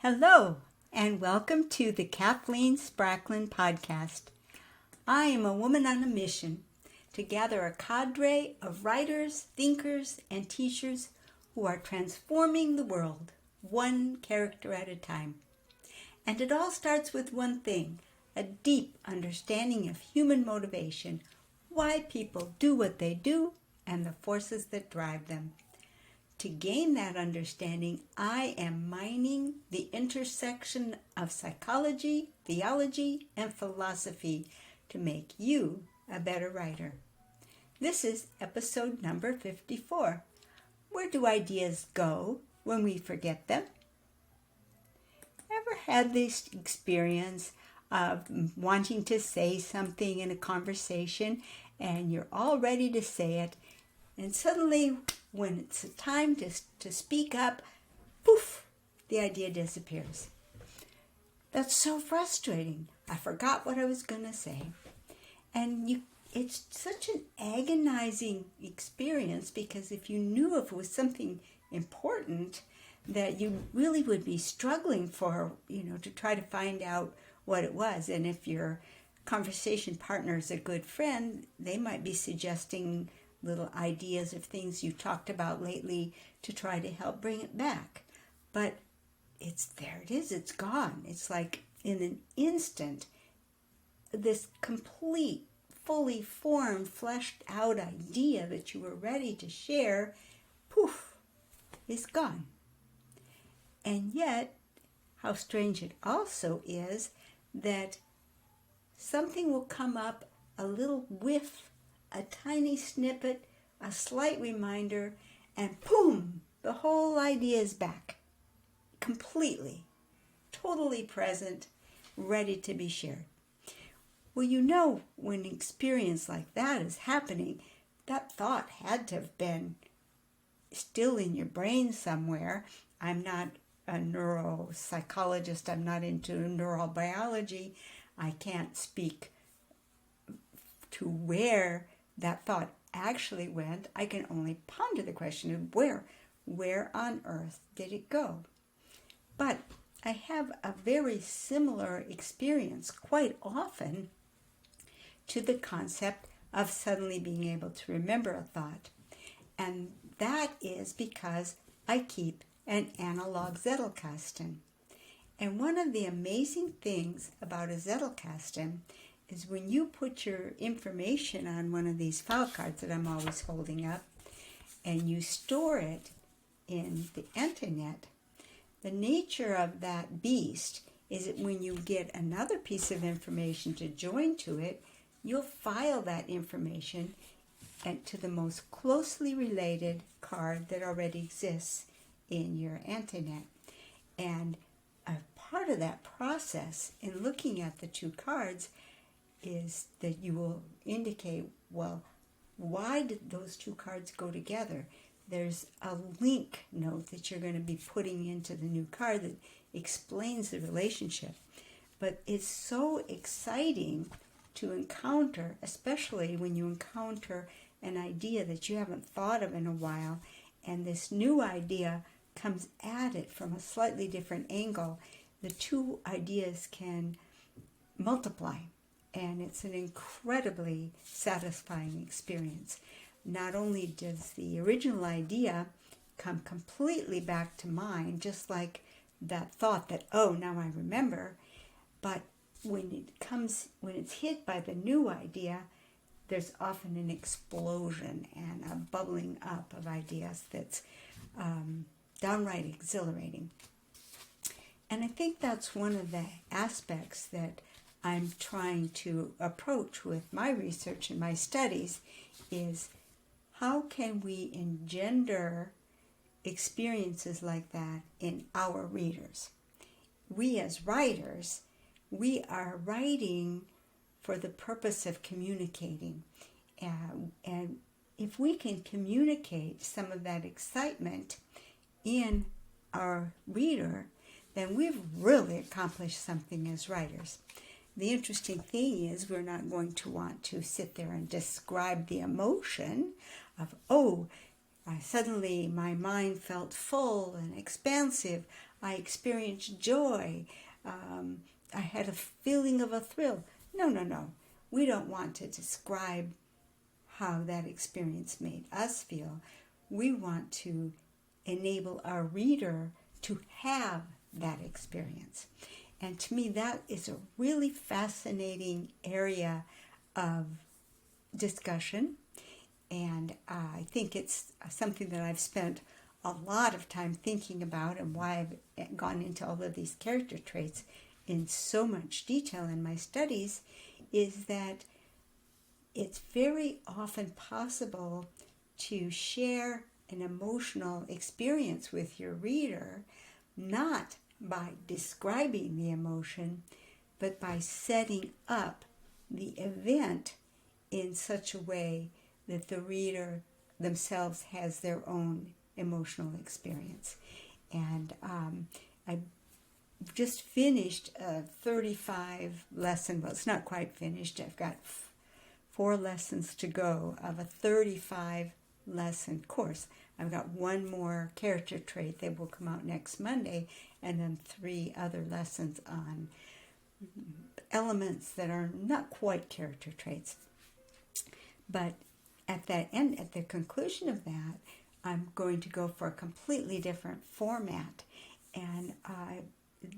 Hello, and welcome to the Kathleen Spracklin podcast. I am a woman on a mission to gather a cadre of writers, thinkers, and teachers who are transforming the world, one character at a time. And it all starts with one thing, a deep understanding of human motivation, why people do what they do, and the forces that drive them. To gain that understanding, I am mining the intersection of psychology, theology, and philosophy to make you a better writer. This is episode number 54. Where do ideas go when we forget them? Ever had this experience of wanting to say something in a conversation and you're all ready to say it, and suddenly when it's time to speak up, poof, the idea disappears. That's so frustrating. I forgot what I was going to say. And it's such an agonizing experience, because if you knew if it was something important that you really would be struggling for, to try to find out what it was. And if your conversation partner is a good friend, they might be suggesting little ideas of things you talked about lately to try to help bring it back. But it's gone. It's like in an instant, this complete, fully formed, fleshed out idea that you were ready to share, poof, is gone. And yet, how strange it also is that something will come up, a little whiff, a tiny snippet, a slight reminder, and boom, the whole idea is back. Completely, totally present, ready to be shared. Well, when an experience like that is happening, that thought had to have been still in your brain somewhere. I'm not a neuropsychologist. I'm not into neurobiology. I can't speak to where that thought actually went. I can only ponder the question of where on earth did it go? But I have a very similar experience quite often to the concept of suddenly being able to remember a thought. And that is because I keep an analog Zettelkasten. And one of the amazing things about a Zettelkasten is when you put your information on one of these file cards that I'm always holding up, and you store it in the internet, the nature of that beast is that when you get another piece of information to join to it, you'll file that information to the most closely related card that already exists in your internet. And a part of that process in looking at the two cards is that you will indicate, well, why did those two cards go together? There's a link note that you're going to be putting into the new card that explains the relationship. But it's so exciting to encounter, especially when you encounter an idea that you haven't thought of in a while, and this new idea comes at it from a slightly different angle. The two ideas can multiply. And it's an incredibly satisfying experience. Not only does the original idea come completely back to mind, just like that thought that, oh, now I remember, but when it's hit by the new idea, there's often an explosion and a bubbling up of ideas that's downright exhilarating. And I think that's one of the aspects that I'm trying to approach with my research and my studies is how can we engender experiences like that in our readers? We as writers, we are writing for the purpose of communicating. And if we can communicate some of that excitement in our reader, then we've really accomplished something as writers. The interesting thing is we're not going to want to sit there and describe the emotion of, suddenly my mind felt full and expansive. I experienced joy. I had a feeling of a thrill. No, no, no. We don't want to describe how that experience made us feel. We want to enable our reader to have that experience. And to me, that is a really fascinating area of discussion. And I think it's something that I've spent a lot of time thinking about, and why I've gone into all of these character traits in so much detail in my studies, is that it's very often possible to share an emotional experience with your reader, not by describing the emotion, but by setting up the event in such a way that the reader themselves has their own emotional experience. And I just finished a 35 lesson, well, it's not quite finished. I've got 4 lessons to go of a 35 lesson course. I've got one more character trait that will come out next Monday, and then 3 other lessons on elements that are not quite character traits. But at the conclusion of that, I'm going to go for a completely different format. And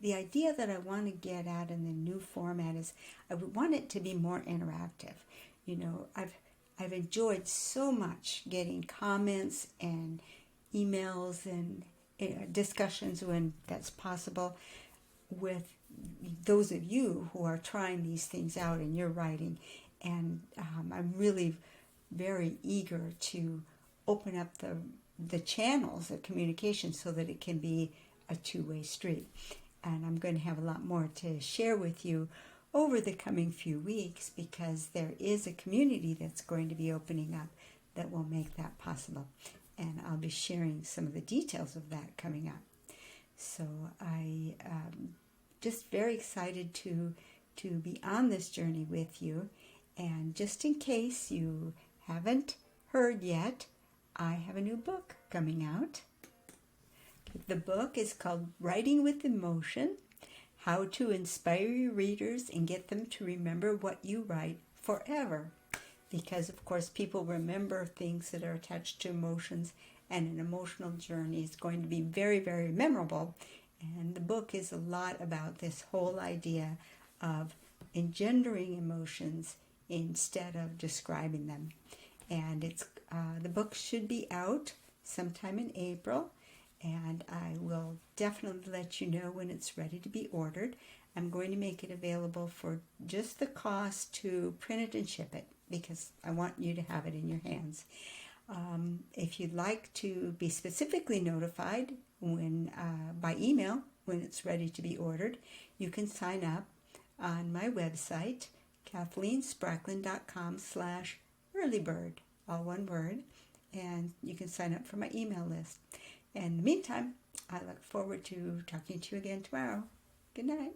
the idea that I want to get at in the new format is I would want it to be more interactive. You know, I've enjoyed so much getting comments and emails and discussions when that's possible with those of you who are trying these things out in your writing. And I'm really very eager to open up the channels of communication so that it can be a two-way street. And I'm going to have a lot more to share with you over the coming few weeks, because there is a community that's going to be opening up that will make that possible. And I'll be sharing some of the details of that coming up. So I just very excited to be on this journey with you. And just in case you haven't heard yet, I have a new book coming out. The book is called Writing with Emotion: How to Inspire Your Readers and Get Them to Remember What You Write Forever. Because, of course, people remember things that are attached to emotions, and an emotional journey is going to be very, very memorable. And the book is a lot about this whole idea of engendering emotions instead of describing them. And the book should be out sometime in April, and I will definitely let you know when it's ready to be ordered. I'm going to make it available for just the cost to print it and ship it, because I want you to have it in your hands. If you'd like to be specifically notified when by email when it's ready to be ordered, you can sign up on my website, KathleenSpracklin.com/earlybird, all one word, and you can sign up for my email list. In the meantime, I look forward to talking to you again tomorrow. Good night.